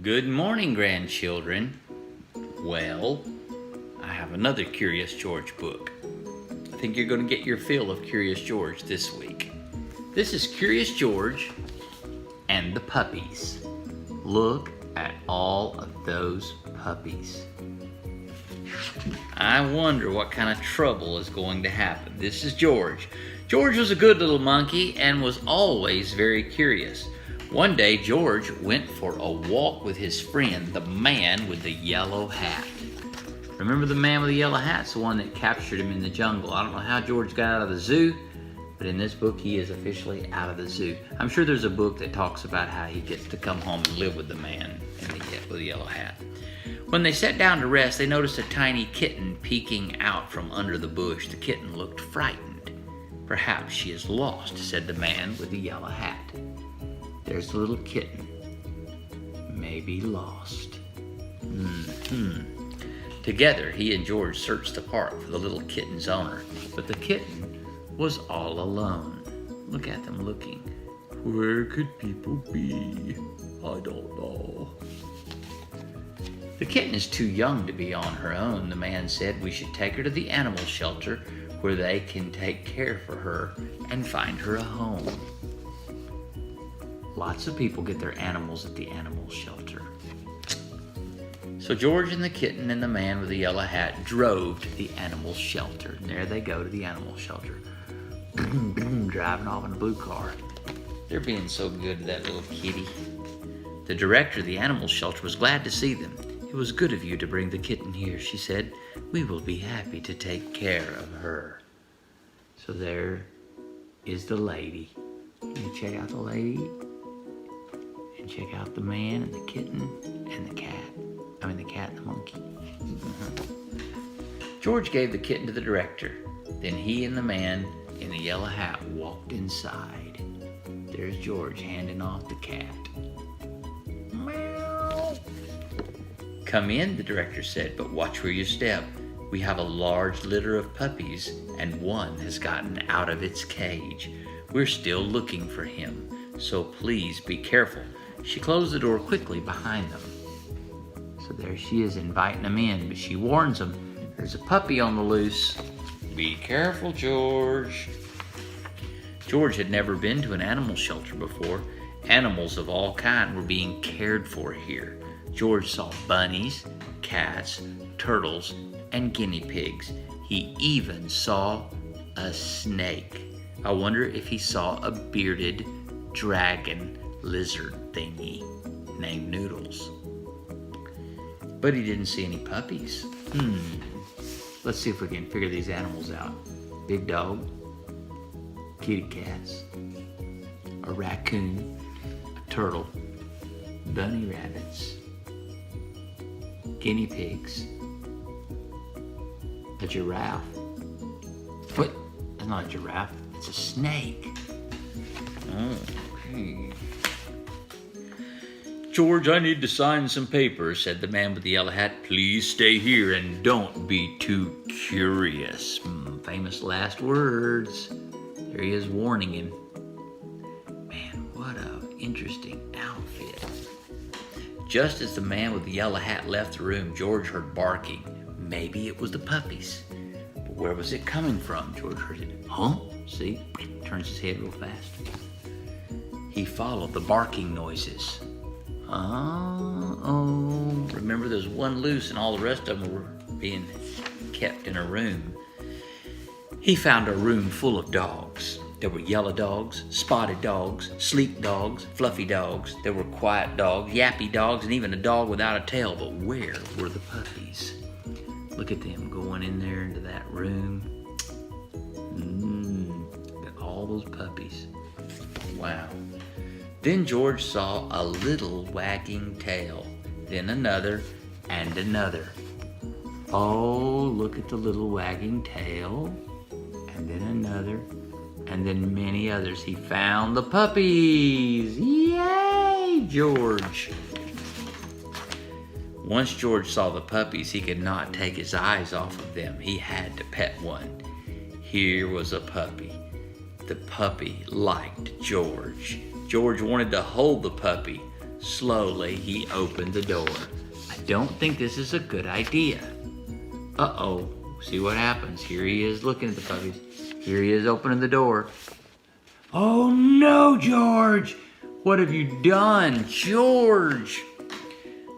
Good morning, grandchildren. Well, I have another Curious George book. I think you're going to get your fill of Curious George this week. This is Curious George and the Puppies. Look at all of those puppies. I wonder what kind of trouble is going to happen. This is George. George was a good little monkey and was always very curious. One day, George went for a walk with his friend, the man with the yellow hat. Remember the man with the yellow hat? It's the one that captured him in the jungle. I don't know how George got out of the zoo, but in this book, he is officially out of the zoo. I'm sure there's a book that talks about how he gets to come home and live with the man with the yellow hat. When they sat down to rest, they noticed a tiny kitten peeking out from under the bush. The kitten looked frightened. "Perhaps she is lost," said the man with the yellow hat. "There's the little kitten, maybe lost." Together, he and George searched the park for the little kitten's owner, but the kitten was all alone. Look at them looking. Where could people be? I don't know. "The kitten is too young to be on her own," the man said. "We should take her to the animal shelter where they can take care for her and find her a home." Lots of people get their animals at the animal shelter. So George and the kitten and the man with the yellow hat drove to the animal shelter. And there they go to the animal shelter. Driving off in a blue car. They're being so good to that little kitty. The director of the animal shelter was glad to see them. "It was good of you to bring the kitten here," she said. "We will be happy to take care of her." So there is the lady. Can you check out the lady? And check out the man and the kitten and the cat. The cat and the monkey. George gave the kitten to the director. Then he and the man in the yellow hat walked inside. There's George handing off the cat. Meow. "Come in," the director said, "but watch where you step. We have a large litter of puppies, and one has gotten out of its cage. We're still looking for him, so please be careful." She closed the door quickly behind them. So there she is inviting them in, but she warns them, "There's a puppy on the loose. Be careful, George." George had never been to an animal shelter before. Animals of all kinds were being cared for here. George saw bunnies, cats, turtles, and guinea pigs. He even saw a snake. I wonder if he saw a bearded dragon lizard thingy named Noodles. But he didn't see any puppies. Let's see if we can figure these animals out. Big dog, kitty cats, a raccoon, a turtle, bunny rabbits, guinea pigs, a giraffe. What? It's not a giraffe, it's a snake. Okay. "George, I need to sign some papers," said the man with the yellow hat. "Please stay here and don't be too curious." Famous last words. There he is warning him. Man, what an interesting outfit. Just as the man with the yellow hat left the room, George heard barking. Maybe it was the puppies. But where was it coming from? George heard it. Huh? See? Turns his head real fast. He followed the barking noises. Remember, there's one loose and all the rest of them were being kept in a room. He found a room full of dogs. There were yellow dogs, spotted dogs, sleek dogs, fluffy dogs. There were quiet dogs, yappy dogs, and even a dog without a tail. But where were the puppies? Look at them going in there into that room. Got all those puppies. Wow. Then George saw a little wagging tail, then another and another. Oh, look at the little wagging tail, and then another, and then many others. He found the puppies. Yay, George. Once George saw the puppies, he could not take his eyes off of them. He had to pet one. Here was a puppy. The puppy liked George. George wanted to hold the puppy, Slowly, he opened the door. I don't think this is a good idea. Uh-oh. See what happens. Here he is looking at the puppies. Here he is opening the door. Oh no, George! What have you done, George?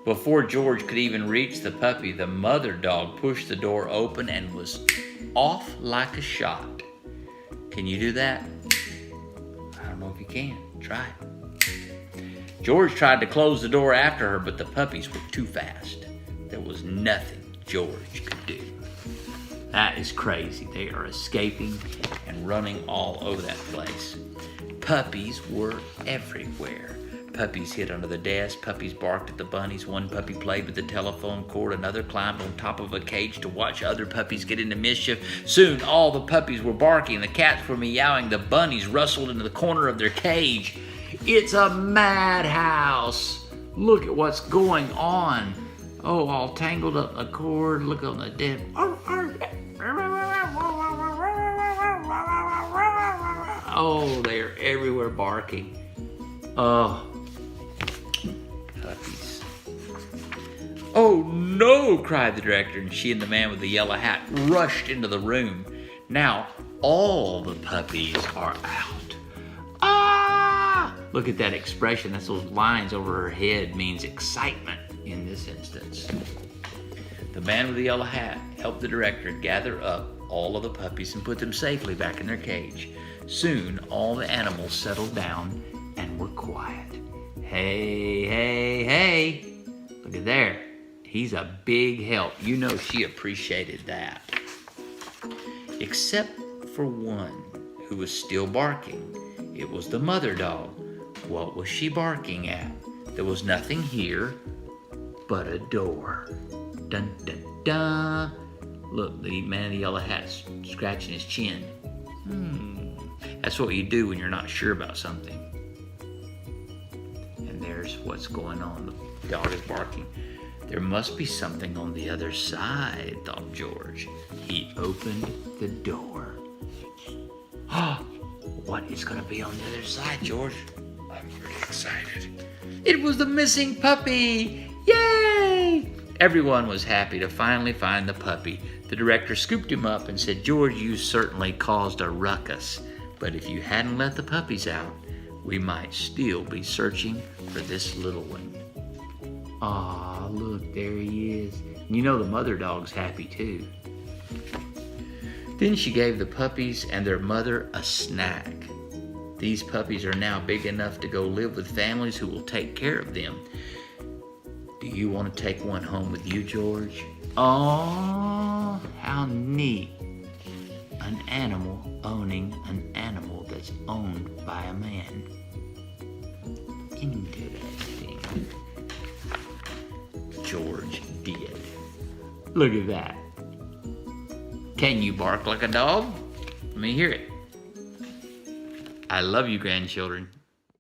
Before George could even reach the puppy, the mother dog pushed the door open and was off like a shot. Can you do that? I don't know if you can. Try it. George tried to close the door after her, but the puppies were too fast. There was nothing George could do. That is crazy. They are escaping and running all over that place. Puppies were everywhere. Puppies hid under the desk. Puppies barked at the bunnies. One puppy played with the telephone cord. Another climbed on top of a cage to watch other puppies get into mischief. Soon all the puppies were barking. The cats were meowing. The bunnies rustled into the corner of their cage. It's a madhouse. Look at what's going on. Oh, all tangled up in the cord. Look on the dead. Oh, they are everywhere barking. Oh, puppies. Oh no, cried the director, and she and the man with the yellow hat rushed into the room. Now all the puppies are out. Ah! Look at that expression. That's those lines over her head means excitement in this instance. The man with the yellow hat helped the director gather up all of the puppies and put them safely back in their cage. Soon all the animals settled down and were quiet. Hey, hey, hey. Look at there. He's a big help. You know she appreciated that. Except for one who was still barking. It was the mother dog. What was she barking at? There was nothing here but a door. Dun, dun, dun. Look, the man in the yellow hat's scratching his chin. That's what you do when you're not sure about something. And there's what's going on. The dog is barking. There must be something on the other side, thought George. He opened the door. What is going to be on the other side, George? I'm pretty excited. It was the missing puppy! Yay! Everyone was happy to finally find the puppy. The director scooped him up and said, George, you certainly caused a ruckus, but if you hadn't let the puppies out, we might still be searching for this little one. Aw, look, there he is. You know the mother dog's happy too. Then she gave the puppies and their mother a snack. These puppies are now big enough to go live with families who will take care of them. Do you want to take one home with you, George? Oh, how neat. An animal owning an animal that's owned by a man. Interesting. George did. Look at that. Can you bark like a dog? Let me hear it. I love you, grandchildren.